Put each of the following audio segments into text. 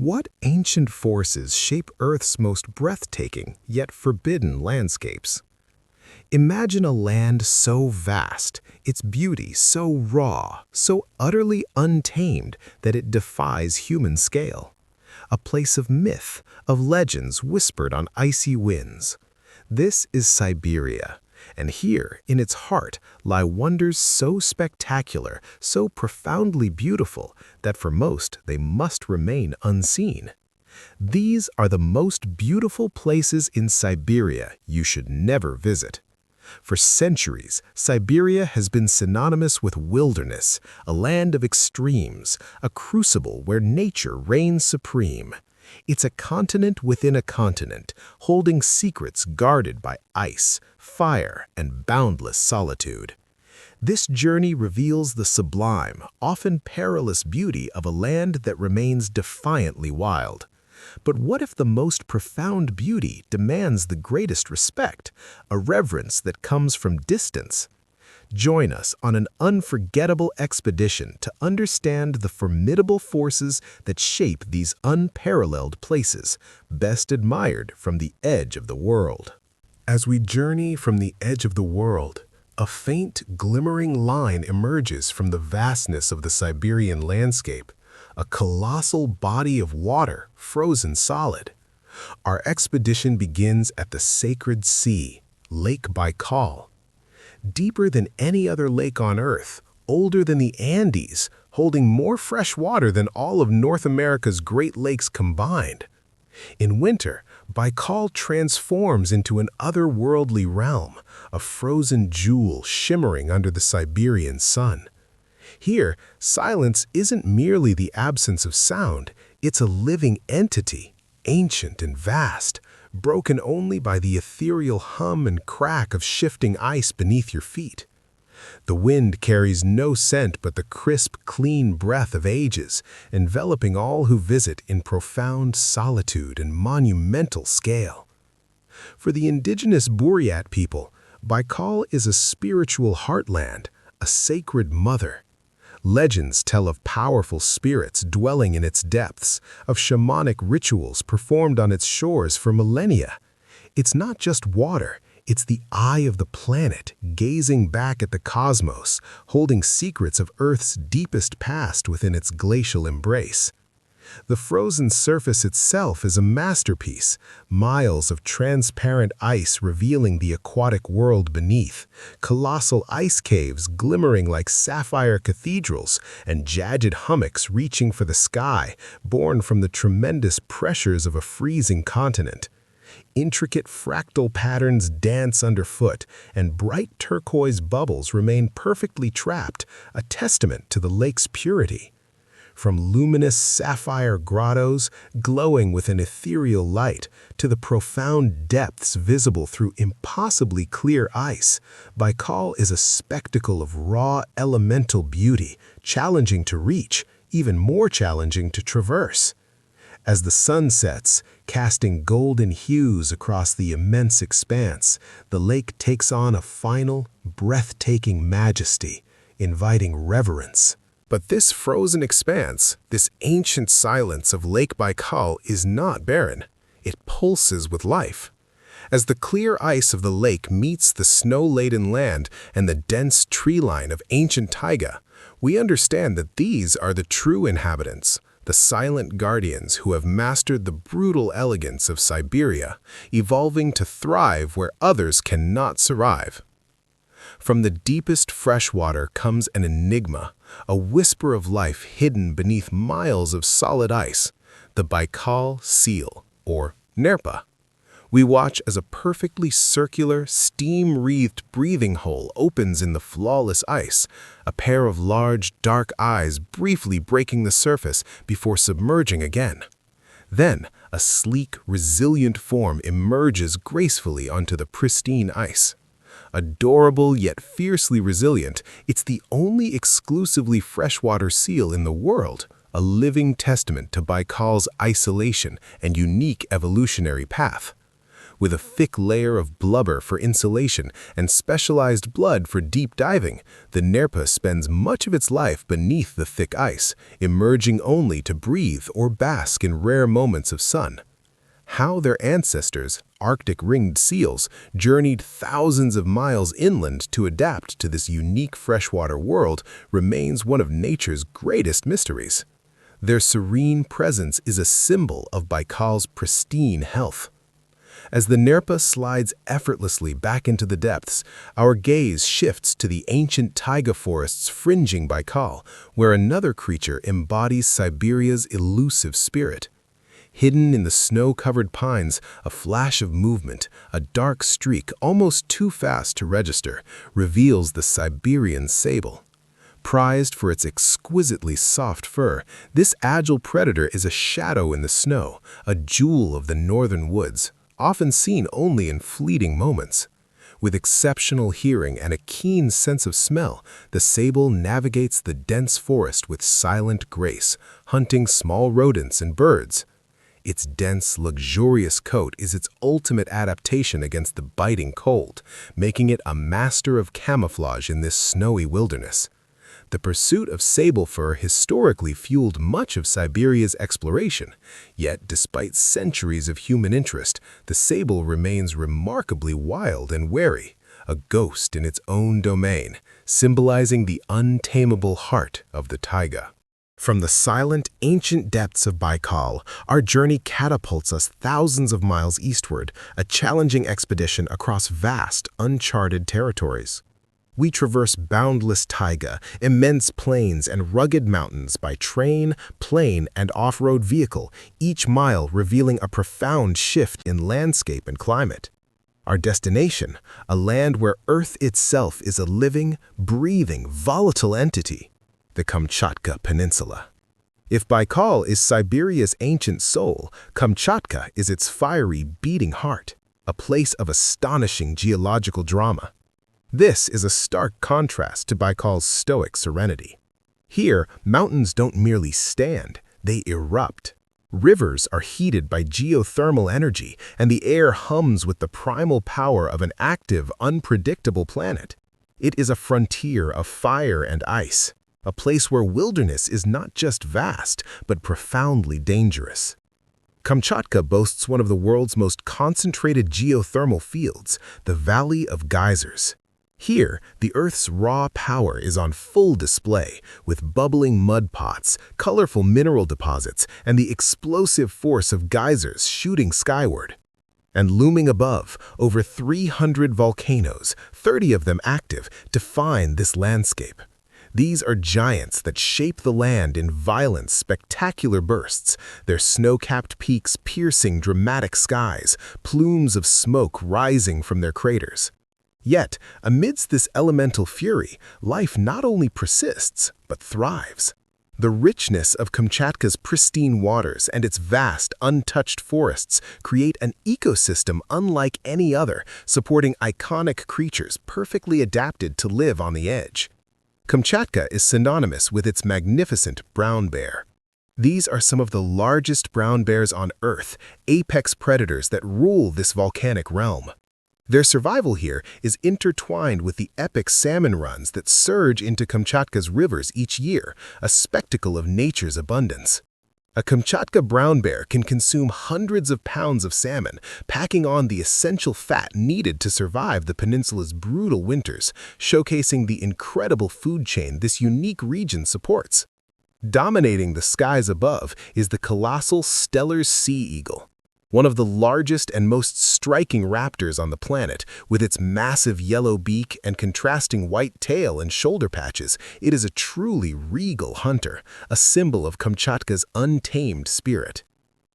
What ancient forces shape Earth's most breathtaking yet forbidden landscapes? Imagine a land so vast, its beauty so raw, so utterly untamed that it defies human scale. A place of myth, of legends whispered on icy winds. This is Siberia, and here, in its heart, lie wonders so spectacular, so profoundly beautiful, that for most they must remain unseen. These are the most beautiful places in Siberia you should never visit. For centuries, Siberia has been synonymous with wilderness, a land of extremes, a crucible where nature reigns supreme. It's a continent within a continent, holding secrets guarded by ice, fire, and boundless solitude. This journey reveals the sublime, often perilous beauty of a land that remains defiantly wild. But what if the most profound beauty demands the greatest respect, a reverence that comes from distance? Join us on an unforgettable expedition to understand the formidable forces that shape these unparalleled places, best admired from the edge of the world. As we journey from the edge of the world, a faint, glimmering line emerges from the vastness of the Siberian landscape, a colossal body of water, frozen solid. Our expedition begins at the sacred sea, Lake Baikal. Deeper than any other lake on Earth, older than the Andes, holding more fresh water than all of North America's Great Lakes combined. In winter, Baikal transforms into an otherworldly realm, a frozen jewel shimmering under the Siberian sun. Here, silence isn't merely the absence of sound, it's a living entity, ancient and vast, broken only by the ethereal hum and crack of shifting ice beneath your feet. The wind carries no scent but the crisp, clean breath of ages, enveloping all who visit in profound solitude and monumental scale. For the indigenous Buryat people, Baikal is a spiritual heartland, a sacred mother. Legends tell of powerful spirits dwelling in its depths, of shamanic rituals performed on its shores for millennia. It's not just water, it's the eye of the planet, gazing back at the cosmos, holding secrets of Earth's deepest past within its glacial embrace. The frozen surface itself is a masterpiece, miles of transparent ice revealing the aquatic world beneath, colossal ice caves glimmering like sapphire cathedrals, and jagged hummocks reaching for the sky, born from the tremendous pressures of a freezing continent. Intricate fractal patterns dance underfoot, and bright turquoise bubbles remain perfectly trapped, a testament to the lake's purity. From luminous sapphire grottos, glowing with an ethereal light, to the profound depths visible through impossibly clear ice, Baikal is a spectacle of raw elemental beauty, challenging to reach, even more challenging to traverse. As the sun sets, casting golden hues across the immense expanse, the lake takes on a final, breathtaking majesty, inviting reverence. But this frozen expanse, this ancient silence of Lake Baikal is not barren. It pulses with life. As the clear ice of the lake meets the snow-laden land and the dense tree line of ancient taiga, we understand that these are the true inhabitants, the silent guardians who have mastered the brutal elegance of Siberia, evolving to thrive where others cannot survive. From the deepest freshwater comes an enigma, a whisper of life hidden beneath miles of solid ice, the Baikal Seal, or Nerpa. We watch as a perfectly circular, steam-wreathed breathing hole opens in the flawless ice, a pair of large, dark eyes briefly breaking the surface before submerging again. Then, a sleek, resilient form emerges gracefully onto the pristine ice. Adorable yet fiercely resilient, it's the only exclusively freshwater seal in the world, a living testament to Baikal's isolation and unique evolutionary path. With a thick layer of blubber for insulation and specialized blood for deep diving, the Nerpa spends much of its life beneath the thick ice, emerging only to breathe or bask in rare moments of sun. How their ancestors, Arctic ringed seals, journeyed thousands of miles inland to adapt to this unique freshwater world remains one of nature's greatest mysteries. Their serene presence is a symbol of Baikal's pristine health. As the Nerpa slides effortlessly back into the depths, our gaze shifts to the ancient taiga forests fringing Baikal, where another creature embodies Siberia's elusive spirit. Hidden in the snow-covered pines, a flash of movement, a dark streak almost too fast to register, reveals the Siberian sable. Prized for its exquisitely soft fur, this agile predator is a shadow in the snow, a jewel of the northern woods, often seen only in fleeting moments. With exceptional hearing and a keen sense of smell, the sable navigates the dense forest with silent grace, hunting small rodents and birds. Its dense, luxurious coat is its ultimate adaptation against the biting cold, making it a master of camouflage in this snowy wilderness. The pursuit of sable fur historically fueled much of Siberia's exploration, yet despite centuries of human interest, the sable remains remarkably wild and wary, a ghost in its own domain, symbolizing the untamable heart of the taiga. From the silent, ancient depths of Baikal, our journey catapults us thousands of miles eastward, a challenging expedition across vast, uncharted territories. We traverse boundless taiga, immense plains, and rugged mountains by train, plane, and off-road vehicle, each mile revealing a profound shift in landscape and climate. Our destination, a land where Earth itself is a living, breathing, volatile entity. The Kamchatka Peninsula. If Baikal is Siberia's ancient soul, Kamchatka is its fiery, beating heart, a place of astonishing geological drama. This is a stark contrast to Baikal's stoic serenity. Here, mountains don't merely stand, they erupt. Rivers are heated by geothermal energy, and the air hums with the primal power of an active, unpredictable planet. It is a frontier of fire and ice, a place where wilderness is not just vast, but profoundly dangerous. Kamchatka boasts one of the world's most concentrated geothermal fields, the Valley of Geysers. Here, the Earth's raw power is on full display, with bubbling mud pots, colorful mineral deposits, and the explosive force of geysers shooting skyward. And looming above, over 300 volcanoes, 30 of them active, define this landscape. These are giants that shape the land in violent, spectacular bursts, their snow-capped peaks piercing dramatic skies, plumes of smoke rising from their craters. Yet, amidst this elemental fury, life not only persists, but thrives. The richness of Kamchatka's pristine waters and its vast, untouched forests create an ecosystem unlike any other, supporting iconic creatures perfectly adapted to live on the edge. Kamchatka is synonymous with its magnificent brown bear. These are some of the largest brown bears on Earth, apex predators that rule this volcanic realm. Their survival here is intertwined with the epic salmon runs that surge into Kamchatka's rivers each year, a spectacle of nature's abundance. A Kamchatka brown bear can consume hundreds of pounds of salmon, packing on the essential fat needed to survive the peninsula's brutal winters, showcasing the incredible food chain this unique region supports. Dominating the skies above is the colossal Steller sea eagle, one of the largest and most striking raptors on the planet. With its massive yellow beak and contrasting white tail and shoulder patches, it is a truly regal hunter, a symbol of Kamchatka's untamed spirit.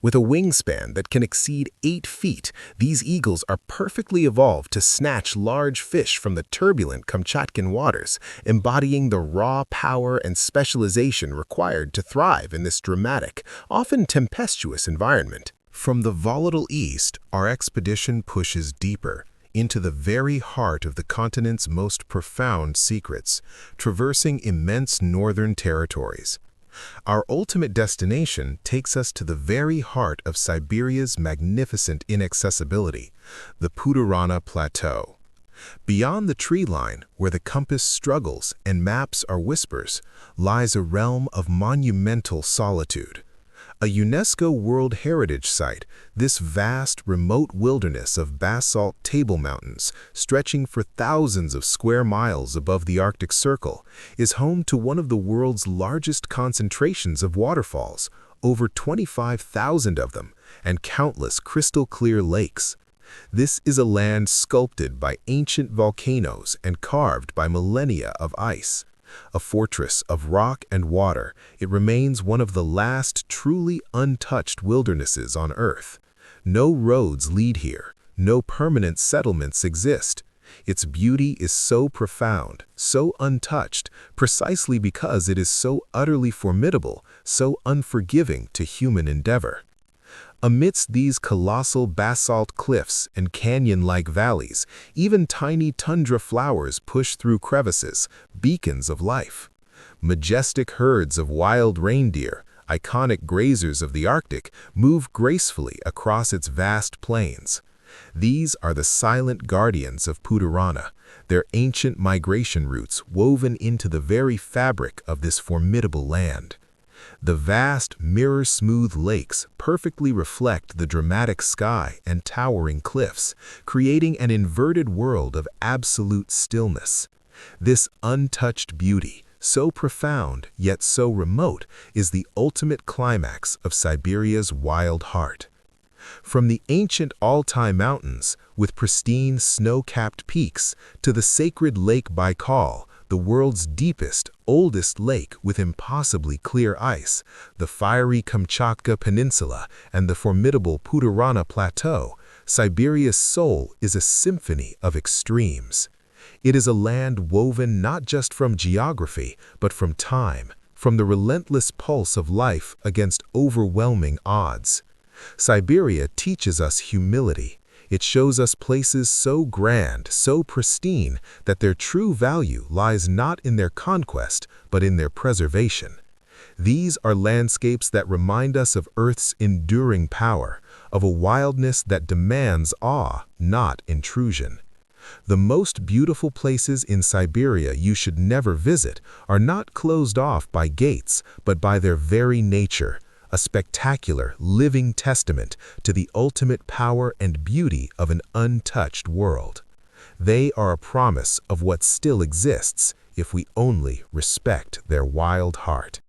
With a wingspan that can exceed 8 feet, these eagles are perfectly evolved to snatch large fish from the turbulent Kamchatkan waters, embodying the raw power and specialization required to thrive in this dramatic, often tempestuous environment. From the volatile east, our expedition pushes deeper into the very heart of the continent's most profound secrets, traversing immense northern territories. Our ultimate destination takes us to the very heart of Siberia's magnificent inaccessibility, the Putorana Plateau. Beyond the tree line, where the compass struggles and maps are whispers, lies a realm of monumental solitude. A UNESCO World Heritage Site, this vast, remote wilderness of basalt table mountains, stretching for thousands of square miles above the Arctic Circle, is home to one of the world's largest concentrations of waterfalls, over 25,000 of them, and countless crystal-clear lakes. This is a land sculpted by ancient volcanoes and carved by millennia of ice. A fortress of rock and water, it remains one of the last truly untouched wildernesses on Earth. No roads lead here, no permanent settlements exist. Its beauty is so profound, so untouched, precisely because it is so utterly formidable, so unforgiving to human endeavor. Amidst these colossal basalt cliffs and canyon-like valleys, even tiny tundra flowers push through crevices, beacons of life. Majestic herds of wild reindeer, iconic grazers of the Arctic, move gracefully across its vast plains. These are the silent guardians of Putorana, their ancient migration routes woven into the very fabric of this formidable land. The vast, mirror-smooth lakes perfectly reflect the dramatic sky and towering cliffs, creating an inverted world of absolute stillness. This untouched beauty, so profound yet so remote, is the ultimate climax of Siberia's wild heart. From the ancient Altai Mountains, with pristine snow-capped peaks, to the sacred Lake Baikal, the world's deepest, oldest lake with impossibly clear ice, the fiery Kamchatka Peninsula, and the formidable Putorana Plateau, Siberia's soul is a symphony of extremes. It is a land woven not just from geography, but from time, from the relentless pulse of life against overwhelming odds. Siberia teaches us humility. It shows us places so grand, so pristine, that their true value lies not in their conquest, but in their preservation. These are landscapes that remind us of Earth's enduring power, of a wildness that demands awe, not intrusion. The most beautiful places in Siberia you should never visit are not closed off by gates, but by their very nature, a spectacular, living testament to the ultimate power and beauty of an untouched world. They are a promise of what still exists if we only respect their wild heart.